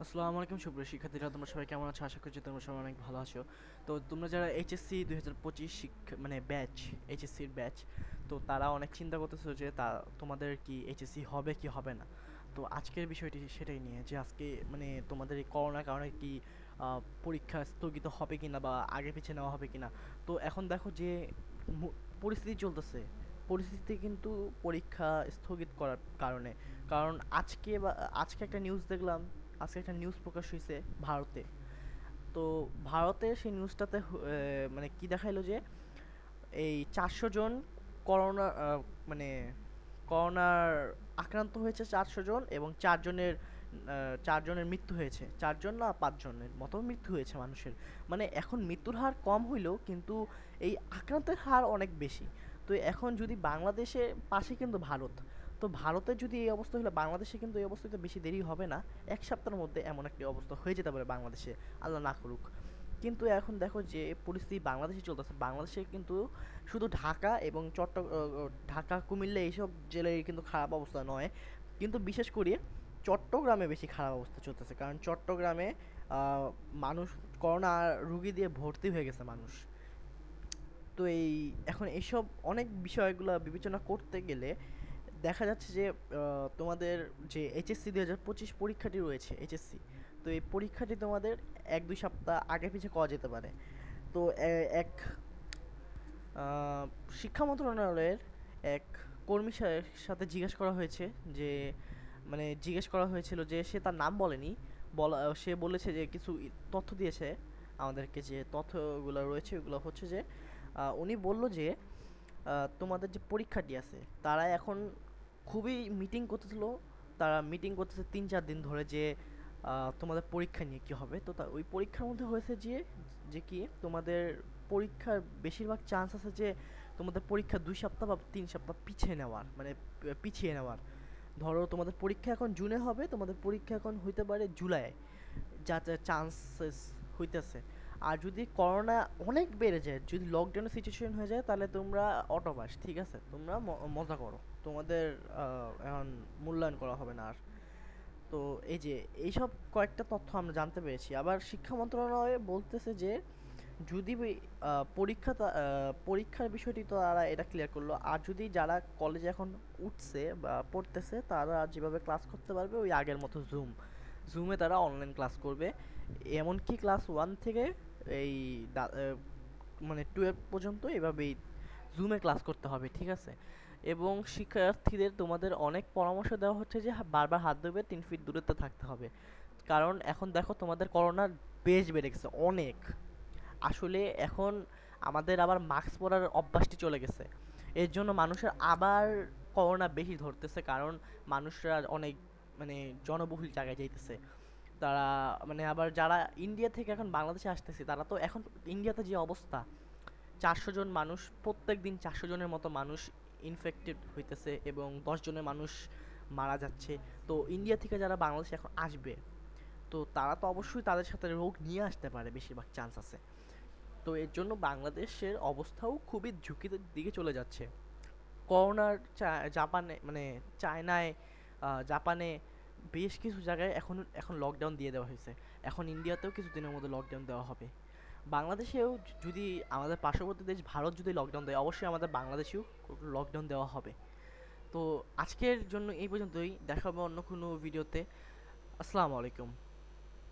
আসসালামু আলাইকুম সুপ্রিয় শিক্ষার্থীরা, তোমরা সবাই কেমন আছো? আশা করছি তোমরা সবাই অনেক ভালো আছো। তো তোমরা যারা এইচএসসি 2025 মানে ব্যাচ, এইচএসসির ব্যাচ, তো তারা অনেক চিন্তা করতেছো যে তোমাদের কি এইচএসসি হবে কি হবে না। তো আজকের বিষয়টি সেটাই নিয়ে যে আজকে মানে তোমাদের এই করোনার কারণে কি পরীক্ষা স্থগিত হবে কিনা বা আগে পিছিয়ে নেওয়া হবে কিনা। তো এখন দেখো যে পরিস্থিতি চলতেছে, পরিস্থিতি কিন্তু পরীক্ষা স্থগিত করার কারণে। কারণ আজকে একটা নিউজ দেখলাম, আজকে একটা নিউজ প্রকাশ হয়েছে ভারতে। তো ভারতে সেই নিউজটাতে মানে কি দেখাইলো যে এই 400 জন করোনা মানে করোনার আক্রান্ত হয়েছে 400 জন, এবং চারজনের মৃত্যু হয়েছে, 4 জন না 5 জনের মতো মৃত্যু হয়েছে মানুষের। মানে এখন মৃত্যুর হার কম হইলেও কিন্তু এই আক্রান্তের হার অনেক বেশি। তো এখন যদি বাংলাদেশের পাশে কিন্তু ভারত, তো ভারতের যদি এই অবস্থা হলে বাংলাদেশে কিন্তু এই অবস্থাতে বেশি দেরি হবে না। এক সপ্তাহের মধ্যে এমন একটা অবস্থা হয়ে যেতে পারে বাংলাদেশে, আল্লাহ না করুক। কিন্তু এখন দেখো যে পরিস্থিতি বাংলাদেশে চলতেছে, বাংলাদেশে কিন্তু শুধু ঢাকা এবং ঢাকা কুমিল্লা এইসব জেলায় কিন্তু খারাপ অবস্থা নয়, কিন্তু বিশেষ করে চট্টগ্রামে বেশি খারাপ অবস্থা চলতেছে। কারণ চট্টগ্রামে মানুষ করোনা রুগী দিয়ে ভর্তি হয়ে গেছে মানুষ। তো এখন এইসব অনেক বিষয়গুলো বিবেচনা করতে গেলে দেখা যাচ্ছে যে তোমাদের যে এইচএসসি 2025 পরীক্ষাটি রয়েছে, এইচএসসি, তো এই পরীক্ষাটি তোমাদের 1-2 সপ্তাহ আগে পিছিয়ে করা যেতে পারে। তো এক শিক্ষা মন্ত্রণালয়ের এক কর্মীর সাথে জিজ্ঞেস করা হয়েছে যে, মানে জিজ্ঞেস করা হয়েছিল যে, সে তার নাম বলেনি, সে বলেছে যে কিছু তথ্য দিয়েছে আমাদেরকে। যে তথ্যগুলো রয়েছে ওগুলো হচ্ছে যে উনি বলল যে তোমাদের যে পরীক্ষাটি আছে তারা এখন খুবই মিটিং করতেছিল, তারা মিটিং করতেছে 3-4 দিন ধরে যে তোমাদের পরীক্ষা নিয়ে কী হবে। তো ওই পরীক্ষার মধ্যে হয়েছে যে যে কি তোমাদের পরীক্ষার বেশিরভাগ চান্স আছে যে তোমাদের পরীক্ষা 2 সপ্তাহ বা 3 সপ্তাহ পিছিয়ে নেওয়ার, মানে পিছিয়ে নেওয়ার। ধরো তোমাদের পরীক্ষা এখন জুনে হবে, তোমাদের পরীক্ষা এখন হইতে পারে জুলাই, যাতে চান্সেস হইতেছে। আর যদি করোনা অনেক বেড়ে যায়, যদি লকডাউনের সিচুয়েশন হয়ে যায়, তাহলে তোমরা অটোপাস, ঠিক আছে, তোমরা মজা করো, তোমাদের এখন মূল্যায়ন করা হবে না আর। তো এই যে এইসব কয়েকটা তথ্য আমরা জানতে পেরেছি। আবার শিক্ষা মন্ত্রণালয় বলতেছে যে যদি পরীক্ষার বিষয়টি তো তারা এটা ক্লিয়ার করলো, আর যদি যারা কলেজে এখন উঠছে বা পড়তেছে তারা যেভাবে ক্লাস করতে পারবে ওই আগের মতো জুমে তারা অনলাইন ক্লাস করবে। এমনকি ক্লাস 1 থেকে এই মানে 12 পর্যন্ত এভাবেই জুমে ক্লাস করতে হবে, ঠিক আছে। এবং শিক্ষার্থীদের তোমাদের অনেক পরামর্শ দেওয়া হচ্ছে যে বারবার হাত ধুবে, 3 ফিট দূরত্বে থাকতে হবে। কারণ এখন দেখো তোমাদের করোনার বেশ বেড়ে গেছে অনেক। আসলে এখন আমাদের আবার মাস্ক পরার অভ্যাসটি চলে গেছে, এর জন্য মানুষের আবার করোনা বেশি ধরতেছে। কারণ মানুষরা অনেক মানে জনবহুল জায়গায় যাইতেছে, তারা মানে আবার যারা ইন্ডিয়া থেকে এখন বাংলাদেশে আসতেছে তারা তো এখন, ইন্ডিয়াতে যে অবস্থা, 400 জন মানুষ প্রত্যেক দিন, 400 জনের মতো মানুষ ইনফেক্টেড হইতেছে এবং 10 জনের মানুষ মারা যাচ্ছে। তো ইন্ডিয়া থেকে যারা বাংলাদেশে এখন আসবে, তো তারা তো অবশ্যই তাদের সাথে রোগ নিয়ে আসতে পারে, বেশিরভাগ চান্স আছে। তো এর জন্য বাংলাদেশের অবস্থাও খুবই ঝুঁকির দিকে চলে যাচ্ছে। করোনার জাপানে মানে চায়নায়, জাপানে বেশ কিছু জায়গায় এখন এখন লকডাউন দিয়ে দেওয়া হয়েছে। এখন ইন্ডিয়াতেও কিছুদিনের মধ্যে লকডাউন দেওয়া হবে। বাংলাদেশেও যদি আমাদের পার্শ্ববর্তী দেশ ভারত যদি লকডাউন দেয়, অবশ্যই আমাদের বাংলাদেশেও লকডাউন দেওয়া হবে। তো আজকের জন্য এই পর্যন্তই, দেখা হবে অন্য কোনো ভিডিওতে। আসসালামু আলাইকুম।